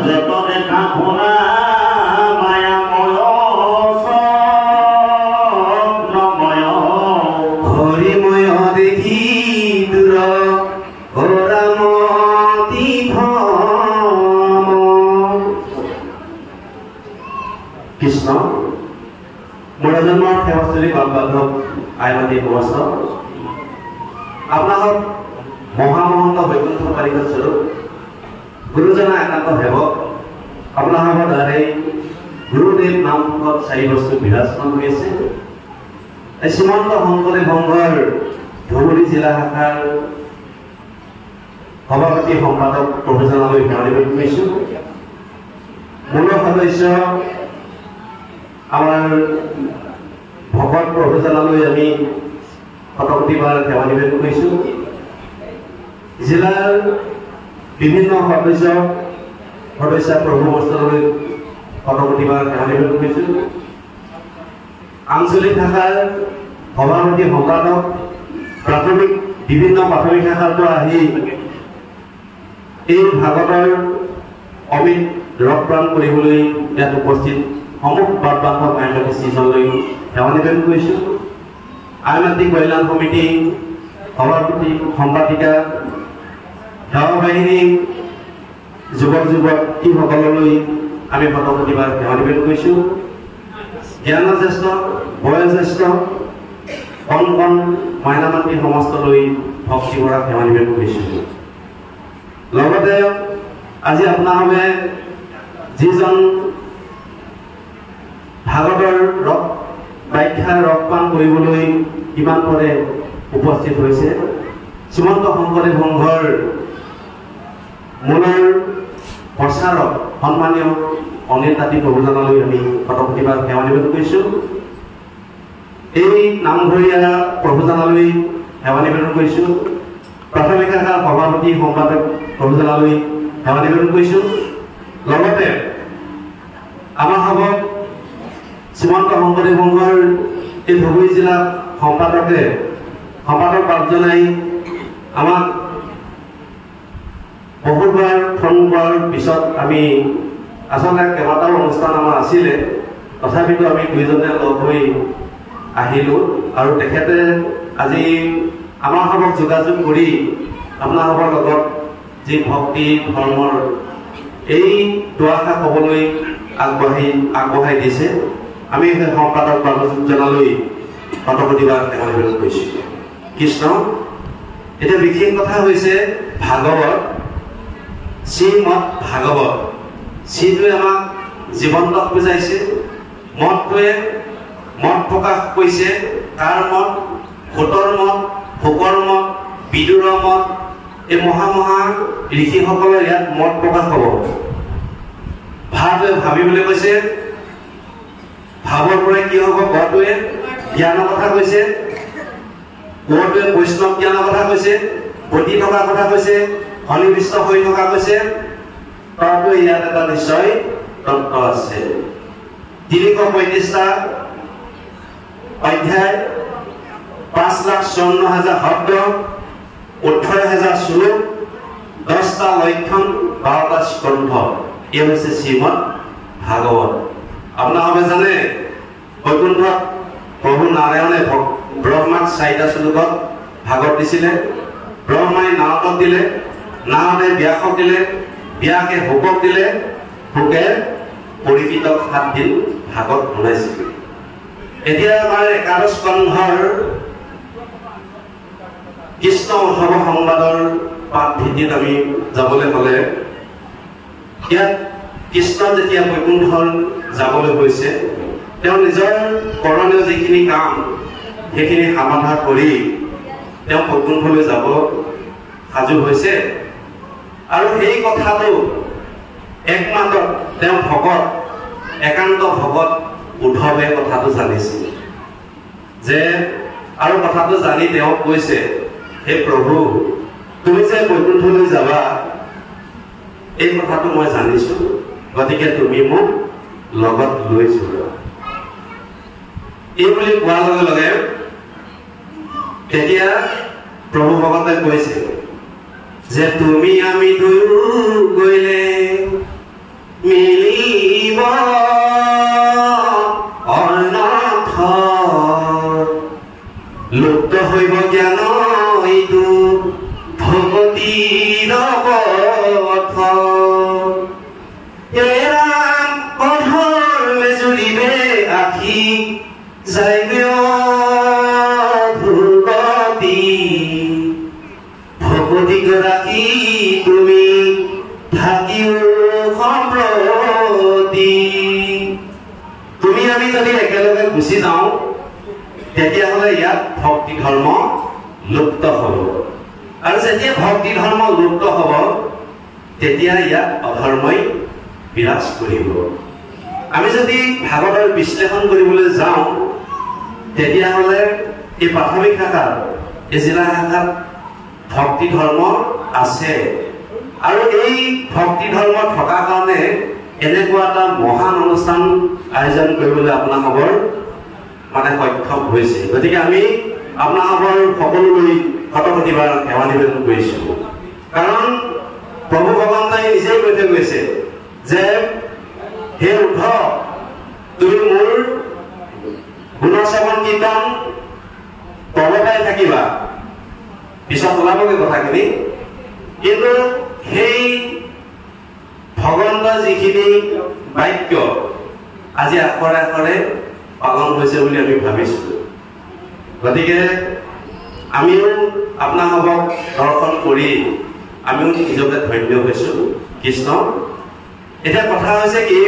যতনে কাপনা মায়াময় স্বপ্নময় হৰিময় দেখি দূৰ ৰামতি কৃষ্ণ মোৰ জন্মৰ সেৱাস্থলী বান্ধৱ আইমাতী সমস্ত আপোনালোক মহামহন্ত বৈকুণ্ঠ কাৰিকৰ স্বৰূপ গুৰুজনা একান্ত সেৱক আপোনালোকৰ দ্বাৰাই গুৰুদেৱ নামঘৰত 4 বস্তু বিৰাজমান হৈ আছে। এই শ্ৰীমন্ত শংকৰদেৱ সংঘৰ ধুবুৰী জিলা শাখাৰ সভাপতি সম্পাদক প্ৰভুজনালৈ সেৱা নিবেদন কৰিছোঁ। মূল সদস্য আমাৰ ভকত প্ৰভুজনালৈ আমি শতকোটিবাৰ সেৱা নিবেদন কৰিছোঁ। জিলাৰ বিভিন্ন সদস্য প্ৰভু বস্ত্ৰলৈ শতকোটিবাৰ সেৱা নিবেদন কৰিছোঁ। আঞ্চলিক শাখাৰ সভাপতি সম্পাদক বিভিন্ন প্ৰাথমিক শাখাৰ পৰা আহি এই ভাগৱতৰ অমিত ৰসপ্ৰাণ কৰিবলৈ ইয়াত উপস্থিত সমূহ বাদ বান্ধৱ আইমাতী শ্ৰীজনলৈ সেৱা নিবেদন কৰিছোঁ। আইমাতী কল্যাণ সমিতি সভাপতি সম্পাদিকা সেৱা বাহিনী যুৱক যুৱতীসকললৈ আমি শতকোটিবাৰ সেৱা নিবেদন কৰিছোঁ। জ্ঞানজ্যেষ্ঠ বয়োজ্যেষ্ঠ কণ কণ মাইনা মাতৃ সমস্তলৈ ভক্তি ভৰা সেৱা নিবেদন কৰিছোঁ। লগতে আজি আপোনালোকে যিজন ভাগৱতৰ ব্যাখ্যাৰ ৰসপান কৰিবলৈ কিমান পৰে উপস্থিত হৈছে শ্ৰীমন্ত শংকৰদেৱ সংঘৰ মূলৰ প্ৰচাৰক সন্মানীয় অনিল তাঁতী প্ৰভুজনালৈ আমি শতকোটিবাৰ সেৱা নিবেদন কৰিছোঁ। এই নামঘৰীয়া প্ৰভুজনালৈ সেৱা নিবেদন কৰিছোঁ। প্ৰাথমিক শাখাৰ সভাপতি সম্পাদক প্ৰভুজনালৈ সেৱা নিবেদন কৰিছোঁ। লগতে আমাৰ সভক শ্ৰীমন্ত শংকৰদেৱ সংঘৰ এই ধুবুৰী জিলা সম্পাদক বাদ জনাই আমাক বহুতবাৰ ফোন কৰাৰ পিছত আমি আচলতে কেইবাটাও অনুষ্ঠান আমাৰ আছিলে, তথাপিতো আমি দুইজনে লগ হৈ আহিলোঁ আৰু তেখেতে আজি আমাৰ সভক যোগাযোগ কৰি আপোনালোকৰ লগত যি ভক্তি ধৰ্মৰ এই দুআষাৰ ক'বলৈ আগবঢ়াই দিছে। আমি সেই সম্পাদক বাবুজনালৈ শতকোটিবাৰ সেৱা নিবেদন কৰিছোঁ। কৃষ্ণ এতিয়া বিশেষ কথা হৈছে ভাগৱত, শ্ৰীমদ ভাগৱত। শ্ৰীটোৱে আমাক জীৱন্তক বুজাইছে, মতটোৱে মত প্ৰকাশ কৰিছে। কাৰ মত? ভূতৰ মত, ভোকৰ মত, বিদুৰৰ মত। এই মহা ঋষিসকলৰ ইয়াত মত প্ৰকাশ হ'ব। ভাৱটোৱে ভাবিবলৈ কৈছে, ভাৱৰ পৰা কি হ'ব? গটোৱে জ্ঞানৰ কথা কৈছে, গটোৱে বৈষ্ণৱ জ্ঞানৰ কথা কৈছে, বতি থকাৰ কথা কৈছে, সন্নিবিষ্ট হৈ থকা কৈছে। তটোৱে ইয়াত এটা নিশ্চয় তত্ত্ব আছে। 335টা অধ্যায়, 5,54,000 শব্দ, 18,000 শ্লোক, 10টা লক্ষণ, 12টা স্কন্ধ। এই হৈছে শ্ৰীমদ ভাগৱত। আপোনালোকে জানে বৈকুণ্ঠত প্ৰভু নাৰায়ণে ব্ৰহ্মাক 4টা শ্লোকত ভাগৱত দিছিলে। ব্ৰহ্মাই নাৰদক দিলে, নাৰদে ব্যাসক দিলে, ব্যাসে শুকক দিলে, শুকে পৰীক্ষিতক 7 দিন ভাগৱত শুনাইছিল। এতিয়া আমাৰ 11 স্কন্ধৰ কৃষ্ণ উৎসৱ সংবাদৰ পাঠ ভিত্তিত আমি যাবলৈ হ'লে ইয়াত কৃষ্ণ যেতিয়া বৈকুণ্ঠৰ যাবলৈ হৈছে, তেওঁ নিজৰ কৰণীয় যিখিনি কাম সেইখিনি সমাধা কৰি তেওঁ বৈকুণ্ঠলৈ যাব সাজু হৈছে। আৰু সেই কথাটো একমাত্ৰ তেওঁ ভকত, একান্ত ভকত উদ্ধৱে কথাটো জানিছিল যে, আৰু কথাটো জানি তেওঁ কৈছে, হে প্ৰভু, তুমি যে বৈকুণ্ঠলৈ যাবা এই কথাটো মই জানিছোঁ, গতিকে তুমি মোক লগত লৈ যোৱা। এই বুলি কোৱাৰ লগে লগে তেতিয়া প্ৰভু ভগতে কৈছে যে তুমি আমি দুয়ো গ'লে মিলিব অনৰ্থ লুপ্ত হইব জ্ঞান এইটো ভগতিৰ পথ এৰা অধৰ মেজুৰিবে আখি যাইবে ভগতি ভগতি গৰাকী তুমি থাকিও সম্প্ৰতি তুমি আমি যদি একেলগে গুচি যাওঁ তেতিয়াহ'লে ইয়াত ভক্তি ধৰ্ম লুপ্ত হ'ব আৰু যেতিয়া ভক্তি ধৰ্ম লুপ্ত হ'ব তেতিয়া ইয়াত অধৰ্মই বিৰাজ কৰিব আমি যদি ভাগৱতৰ বিশ্লেষণ কৰিবলৈ যাওঁ তেতিয়াহ'লে এই প্ৰাথমিক শাখাত এই জিলা শাখাত ভক্তি ধৰ্ম আছে আৰু এই ভক্তি ধৰ্ম থকা কাৰণে এনেকুৱা এটা মহান অনুষ্ঠান আয়োজন কৰিবলৈ আপোনালোকৰ মানে সক্ষম হৈছে গতিকে আমি আপোনালোকৰ সকলোলৈ শতকোটিবাৰ সেৱা নিবেদন কৰিছোঁ কাৰণ প্ৰভু ভগৱন্তই নিজেই কৈ থৈ গৈছে যে হে উদ্ধৱ তুমি মোৰ গুণশ্ৰৱণ কীৰ্তন প্ৰৱৰ্তাই থাকিবা পিছত ওলাবগৈ কথাখিনি কিন্তু সেই ভগৱন্তৰ যিখিনি বাক্য আজি আখৰে আখৰে পালন হৈছে বুলি আমি ভাবিছোঁ গতিকে আমিও আপোনালোকক দৰ্শন কৰি আমিও নিজকে ধন্য হৈছোঁ কৃষ্ণ এতিয়া কথা হৈছে কি